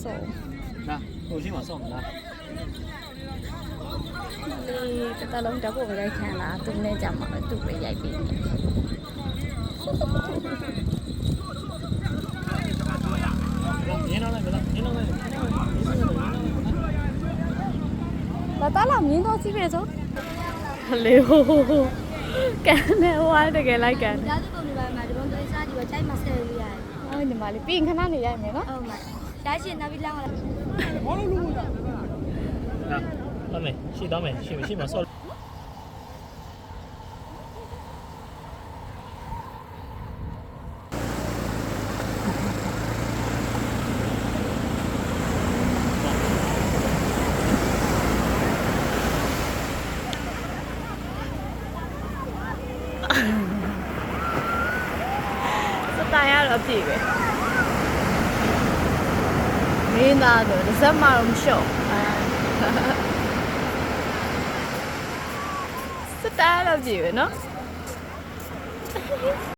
ဆော့ လာဟိုရှိမှာဆော့မလား ဒီတလုံးတက်ဖို့ပဲရိုက်ခံလာသူနဲ့ကြမှာသူ့ပဲရိုက်ပြီးနေရင်းတော့လိုက်မလားရင်းတော့လိုက်လာတာလာမြင်းတော့စီးပဲဆိုလေဟိုကန်နေဝါတကယ်လိုက်ကန် ဒါသူကုန်နေပါမှာဒီဘုံတွေစားကြည့်ပါချိုက်မှာဆက်လို့ရတယ် အော်ညီမလေးပြီးခဏနေရိုက်မယ်နော် ဟုတ်မှာဒါရှင်နောက်ပြီးလောင်းလာ လာတော့မယ်ရှိတော့မယ်ရှိမှာဆော့စတိုင်ရတော့ပြည့်ပဲမင်းသားတော့တစ်စက်မှတော့မလျှော့စတိုင်ရတော့ပြည့်ပဲနော်